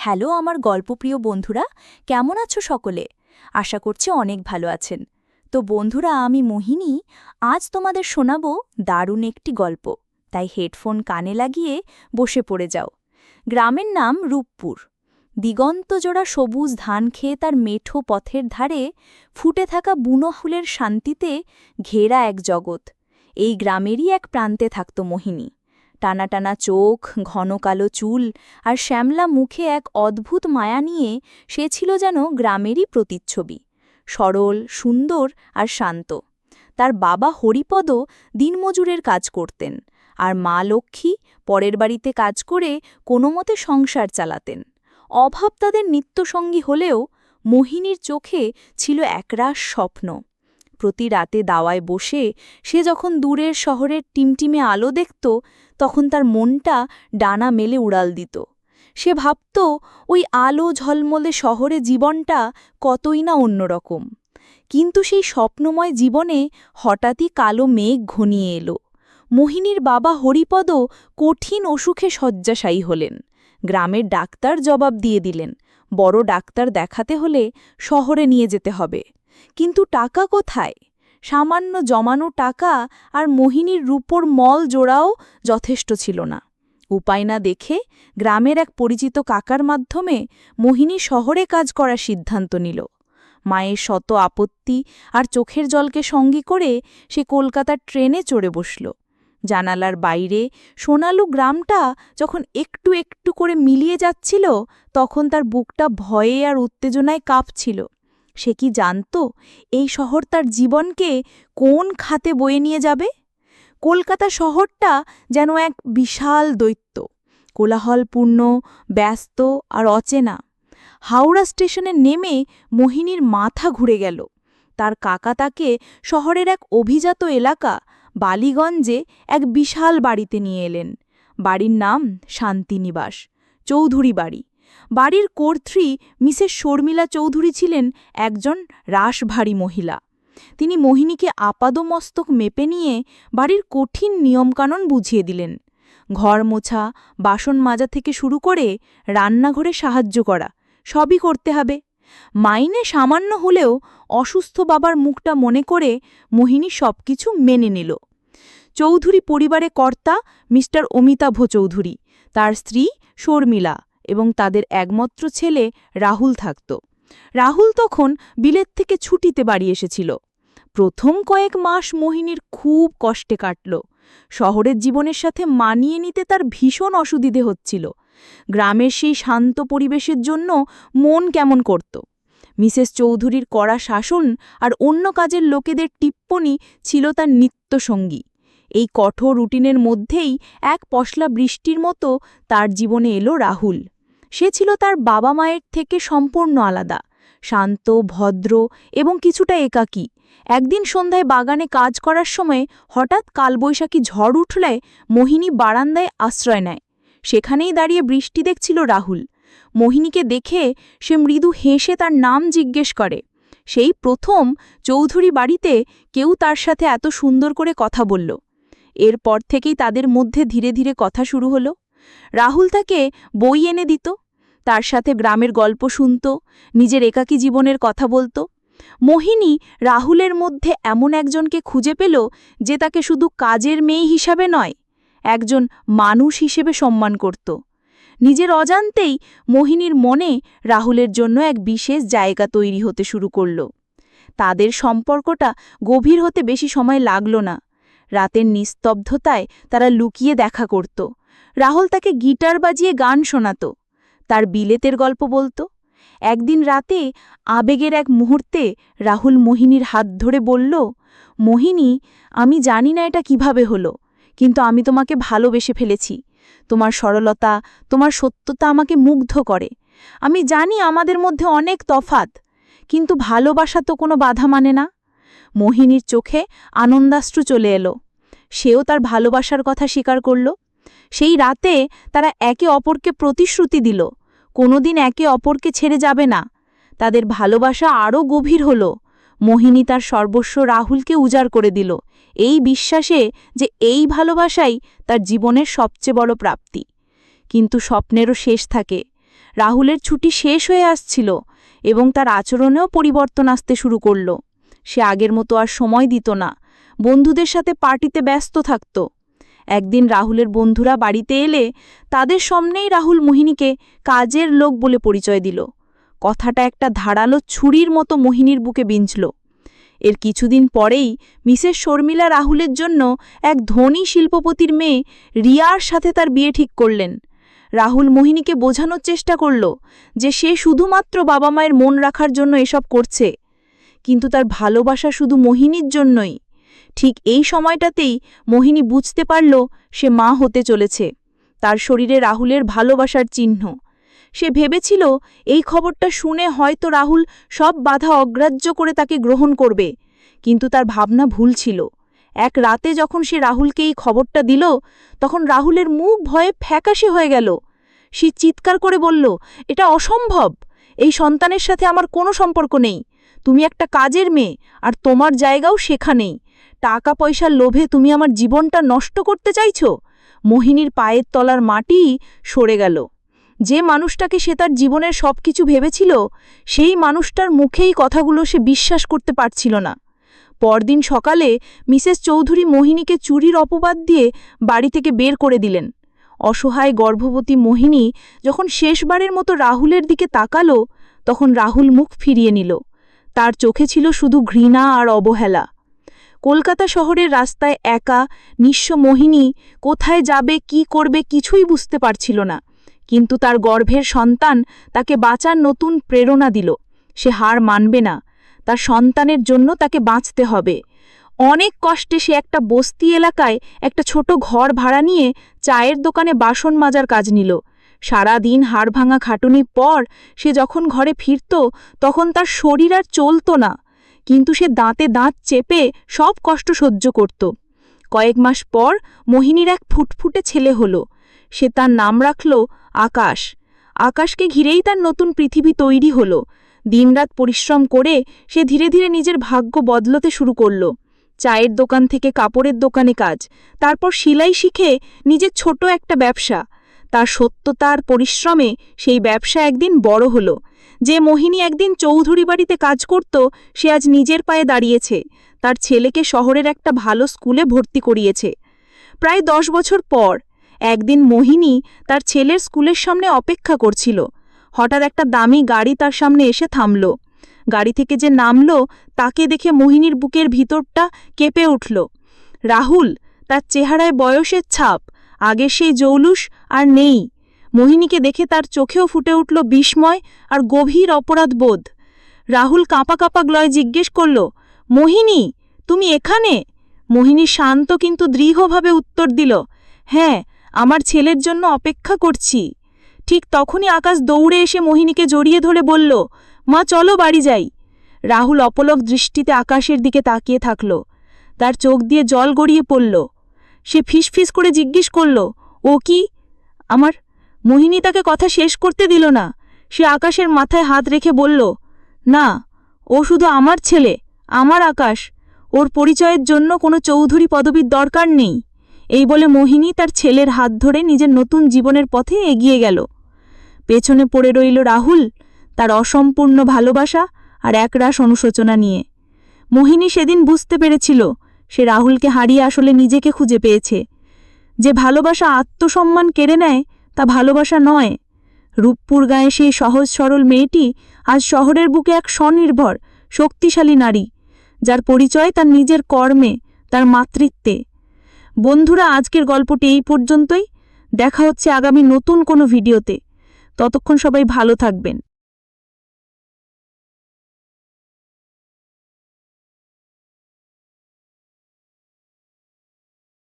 Hello আমার গল্পপ্রিয় বন্ধুরা, কেমন আছো সকলে? আশা করছি অনেক ভালো আছেন। তো বন্ধুরা, আমি মোহিনী আজ তোমাদের শোনাবো দারুণ একটি গল্প। তাই হেডফোন কানে লাগিয়ে বসে পড়ে যাও। গ্রামের নাম রূপপুর। দিগন্তজোড়া সবুজ ধান খেয়ে তার মেঠো পথের ধারে ফুটে থাকা বুনো ফুলের শান্তিতে ঘেরা এক জগৎ। এই গ্রামেরই এক প্রান্তে থাকত মোহিনী। টানা টানা চোখ, ঘন কালো চুল আর শ্যামলা মুখে এক অদ্ভুত মায়া নিয়ে সে ছিল যেন গ্রামেরই প্রতিচ্ছবি। সরল, সুন্দর আর শান্ত। তার বাবা হরিপদ দিনমজুরের কাজ করতেন, আর মা লক্ষ্মী পরের বাড়িতে কাজ করে কোনোমতে সংসার চালাতেন। অভাব তাদের নিত্যসঙ্গী হলেও মোহিনীর চোখে ছিল একরাশ স্বপ্ন। প্রতি রাতে দাওয়ায় বসে সে যখন দূরের শহরের টিমটিমে আলো দেখত, তখন তার মনটা ডানা মেলে উড়াল দিত। সে ভাবত ওই আলো ঝলমলে শহরে জীবনটা কতই না অন্যরকম। কিন্তু সেই স্বপ্নময় জীবনে হঠাৎই কালো মেঘ ঘনিয়ে এলো। মোহিনীর বাবা হরিপদ কঠিন অসুখে শয্যাশায়ী হলেন। গ্রামের ডাক্তার জবাব দিয়ে দিলেন, বড় ডাক্তার দেখাতে হলে শহরে নিয়ে যেতে হবে। কিন্তু টাকা কোথায়? সামান্য জমানো টাকা আর মোহিনীর রূপোর মল জোড়াও যথেষ্ট ছিল না। উপায় না দেখে গ্রামের এক পরিচিত কাকার মাধ্যমে মোহিনী শহরে কাজ করার সিদ্ধান্ত নিল। মায়ের শত আপত্তি আর চোখের জলকে সঙ্গী করে সে কলকাতার ট্রেনে চড়ে বসল। জানালার বাইরে সোনালু গ্রামটা যখন একটু একটু করে মিলিয়ে যাচ্ছিল, তখন তার বুকটা ভয়ে আর উত্তেজনায় কাঁপছিল। সে কি জানত এই শহর তার জীবনকে কোন খাতে বয়ে নিয়ে যাবে? কলকাতা শহরটা যেন এক বিশাল দৈত্য, কোলাহলপূর্ণ, ব্যস্ত আর অচেনা। হাওড়া স্টেশনে নেমে মোহিনীর মাথা ঘুরে গেল। তার কাকা তাকে শহরের এক অভিজাত এলাকা বালিগঞ্জে এক বিশাল বাড়িতে নিয়ে এলেন। বাড়ির নাম শান্তিনিবাস, চৌধুরী বাড়ি। বাড়ির কর্ত্রী মিসেস শর্মিলা চৌধুরী ছিলেন একজন রাশভারী মহিলা। তিনি মোহিনীকে আপাদমস্তক মেপে নিয়ে বাড়ির কঠিন নিয়মকানুন বুঝিয়ে দিলেন। ঘর মোছা, বাসন মাজা থেকে শুরু করে রান্নাঘরে সাহায্য করা, সবই করতে হবে। মাইনে সামান্য হলেও অসুস্থ বাবার মুখটা মনে করে মোহিনী সবকিছু মেনে নিল। চৌধুরী পরিবারে কর্তা মিস্টার অমিতাভ চৌধুরী, তার স্ত্রী শর্মিলা এবং তাদের একমাত্র ছেলে রাহুল থাকত। রাহুল তখন বিলেত থেকে ছুটিতে বাড়ি এসেছিল। প্রথম কয়েক মাস মোহিনীর খুব কষ্টে কাটল। শহরের জীবনের সাথে মানিয়ে নিতে তার ভীষণ অসুবিধে হচ্ছিল। গ্রামের সেই শান্ত পরিবেশের জন্য মন কেমন করত। মিসেস চৌধুরীর কড়া শাসন আর অন্য কাজের লোকেদের টিপ্পনি ছিল তার নিত্যসঙ্গী। এই কঠোর রুটিনের মধ্যেই এক পশলা বৃষ্টির মতো তার জীবনে এলো রাহুল। সে ছিল তার বাবা মায়ের থেকে সম্পূর্ণ আলাদা, শান্ত, ভদ্র এবং কিছুটা একাকী। একদিন সন্ধ্যায় বাগানে কাজ করার সময় হঠাৎ কালবৈশাখী ঝড় উঠলে মোহিনী বারান্দায় আশ্রয় নেয়। সেখানেই দাঁড়িয়ে বৃষ্টি দেখছিল রাহুল। মোহিনীকে দেখে সে মৃদু হেসে তার নাম জিজ্ঞেস করে। সেই প্রথম চৌধুরী বাড়িতে কেউ তার সাথে এত সুন্দর করে কথা বলল। এরপর থেকেই তাদের মধ্যে ধীরে ধীরে কথা শুরু হলো। রাহুল তাকে বই এনে দিত, তার সাথে গ্রামের গল্প শুনত, নিজের একাকী জীবনের কথা বলত। মোহিনী রাহুলের মধ্যে এমন একজনকে খুঁজে পেল যে তাকে শুধু কাজের মেয়ে হিসাবে নয়, একজন মানুষ হিসেবে সম্মান করত। নিজের অজান্তেই মোহিনীর মনে রাহুলের জন্য এক বিশেষ জায়গা তৈরি হতে শুরু করল। তাদের সম্পর্কটা গভীর হতে বেশি সময় লাগল না। রাতের নিস্তব্ধতায় তারা লুকিয়ে দেখা করত। রাহুল তাকে গিটার বাজিয়ে গান শোনাত, তার বিলেতের গল্প বলত। একদিন রাতে আবেগের এক মুহূর্তে রাহুল মোহিনীর হাত ধরে বলল, মোহিনী, আমি জানি না এটা কিভাবে হলো, কিন্তু আমি তোমাকে ভালোবেসে ফেলেছি। তোমার সরলতা, তোমার সত্যতা আমাকে মুগ্ধ করে। আমি জানি আমাদের মধ্যে অনেক তফাত, কিন্তু ভালোবাসা তো কোনো বাধা মানে না। মোহিনীর চোখে আনন্দাশ্রু চলে এলো। সেও তার ভালোবাসার কথা স্বীকার করল। সেই রাতে তারা একে অপরকে প্রতিশ্রুতি দিল, কোনোদিন একে অপরকে ছেড়ে যাবে না। তাদের ভালোবাসা আরও গভীর হল। মোহিনী তার সর্বস্ব রাহুলকে উজাড় করে দিল, এই বিশ্বাসে যে এই ভালোবাসাই তার জীবনের সবচেয়ে বড় প্রাপ্তি। কিন্তু স্বপ্নেরও শেষ থাকে। রাহুলের ছুটি শেষ হয়ে আসছিল এবং তার আচরণেও পরিবর্তন আসতে শুরু করল। সে আগের মতো আর সময় দিত না, বন্ধুদের সাথে পার্টিতে ব্যস্ত থাকত। একদিন রাহুলের বন্ধুরা বাড়িতে এলে তাদের সামনেই রাহুল মোহিনীকে কাজের লোক বলে পরিচয় দিল। কথাটা একটা ধারালো ছুরির মতো মোহিনীর বুকে বিঁধল। এর কিছুদিন পরেই মিসেস শর্মিলা রাহুলের জন্য এক ধনী শিল্পপতির মেয়ে রিয়ার সাথে তার বিয়ে ঠিক করলেন। রাহুল মোহিনীকে বোঝানোর চেষ্টা করল যে সে শুধুমাত্র বাবা মায়ের মন রাখার জন্য এসব করছে, কিন্তু তার ভালোবাসা শুধু মোহিনীর জন্যই। ঠিক এই সময়টাতেই মোহিনী বুঝতে পারল সে মা হতে চলেছে। তার শরীরে রাহুলের ভালোবাসার চিহ্ন। সে ভেবেছিল এই খবরটা শুনে হয়তো রাহুল সব বাধা অগ্রাহ্য করে তাকে গ্রহণ করবে, কিন্তু তার ভাবনা ভুল ছিল। এক রাতে যখন সে রাহুলকে এই খবরটা দিল, তখন রাহুলের মুখ ভয়ে ফ্যাকাশে হয়ে গেল। সে চিৎকার করে বলল, এটা অসম্ভব, এই সন্তানের সাথে আমার কোনো সম্পর্ক নেই। তুমি একটা কাজের মেয়ে, আর তোমার জায়গাও সেখানেই। টাকা পয়সার লোভে তুমি আমার জীবনটা নষ্ট করতে চাইছ। মোহিনীর পায়ের তলার মাটি সরে গেল। যে মানুষটাকে সে তার জীবনের সবকিছু ভেবেছিল, সেই মানুষটার মুখেই কথাগুলো সে বিশ্বাস করতে পারছিল না। পরদিন সকালে মিসেস চৌধুরী মোহিনীকে চুরির অপবাদ দিয়ে বাড়ি থেকে বের করে দিলেন। অসহায় গর্ভবতী মোহিনী যখন শেষবারের মতো রাহুলের দিকে তাকালো, তখন রাহুল মুখ ফিরিয়ে নিল। তার চোখে ছিল শুধু ঘৃণা আর অবহেলা। কলকাতা শহরের রাস্তায় একা নিঃস্ব মোহিনী কোথায় যাবে, কি করবে কিছুই বুঝতে পারছিল না, কিন্তু তার গর্ভের সন্তান তাকে বাঁচার নতুন প্রেরণা দিল। সে হার মানবে না, তার সন্তানের জন্য তাকে বাঁচতে হবে। অনেক কষ্টে সে একটা বস্তি এলাকায় একটা ছোট ঘর ভাড়া নিয়ে চায়ের দোকানে বাসন মাজার কাজ নিল। সারা দিন হাড়ভাঙা খাটুনির পর সে যখন ঘরে ফিরত, তখন তার শরীর আর চলত না, কিন্তু সে দাঁতে দাঁত চেপে সব কষ্ট সহ্য করত। কয়েক মাস পর মোহিনীর এক ফুটফুটে ছেলে হলো। সে তার নাম রাখল আকাশ। আকাশকে ঘিরেই তার নতুন পৃথিবী তৈরি হলো। দিনরাত পরিশ্রম করে সে ধীরে ধীরে নিজের ভাগ্য বদলতে শুরু করল। চায়ের দোকান থেকে কাপড়ের দোকানে কাজ, তারপর সেলাই শিখে নিজের ছোট একটা ব্যবসা। তার সত্যতা আর পরিশ্রমে সেই ব্যবসা একদিন বড় হলো। যে মোহিনী একদিন চৌধুরী বাড়িতে কাজ করত, সে আজ নিজের পায়ে দাঁড়িয়েছে। তার ছেলেকে শহরের একটা ভালো স্কুলে ভর্তি করিয়েছে। প্রায় 10 বছর পর একদিন মোহিনী তার ছেলের স্কুলের সামনে অপেক্ষা করছিল। হঠাৎ একটা দামি গাড়ি তার সামনে এসে থামল। গাড়ি থেকে যে নামল, তাকে দেখে মোহিনীর বুকের ভিতরটা কেঁপে উঠল। রাহুল, তার চেহারায় বয়সের ছাপ, আগের সেই জৌলুস আর নেই। মোহিনীকে দেখে তার চোখেও ফুটে উঠল বিস্ময় আর গভীর অপরাধবোধ। রাহুল কাঁপা কাঁপা গলায় জিজ্ঞেস করল, মোহিনী, তুমি এখানে? মোহিনী শান্ত কিন্তু দৃঢ়ভাবে উত্তর দিল, হ্যাঁ, আমার ছেলের জন্য অপেক্ষা করছি। ঠিক তখনই আকাশ দৌড়ে এসে মোহিনীকে জড়িয়ে ধরে বলল, মা চলো বাড়ি যাই। রাহুল অপলক দৃষ্টিতে আকাশের দিকে তাকিয়ে থাকল। তার চোখ দিয়ে জল গড়িয়ে পড়ল। সে ফিসফিস করে জিজ্ঞেস করল, ও কি? আমার। মোহিনী তাকে কথা শেষ করতে দিল না। সে আকাশের মাথায় হাত রেখে বলল, না, ও শুধু আমার ছেলে, আমার আকাশ। ওর পরিচয়ের জন্য কোনো চৌধুরী পদবীর দরকার নেই। এই বলে মোহিনী তার ছেলের হাত ধরে নিজের নতুন জীবনের পথে এগিয়ে গেল। পেছনে পড়ে রইল রাহুল, তার অসম্পূর্ণ ভালোবাসা আর একরাশ অনুশোচনা নিয়ে। মোহিনী সেদিন বুঝতে পেরেছিল সে রাহুলকে হারিয়ে আসলে নিজেকে খুঁজে পেয়েছে। যে ভালোবাসা আত্মসম্মান কেড়ে নেয়, তা ভালোবাসা নয়। রূপপুর গায়ে সেই সহজ সরল মেয়েটি আজ শহরের বুকে এক স্বনির্ভর শক্তিশালী নারী, যার পরিচয় তার নিজের কর্মে, তার মাতৃত্বে। বন্ধুরা, আজকের গল্পটি এই পর্যন্তই। দেখা হচ্ছে আগামী নতুন কোনো ভিডিওতে। ততক্ষণ সবাই ভালো থাকবেন।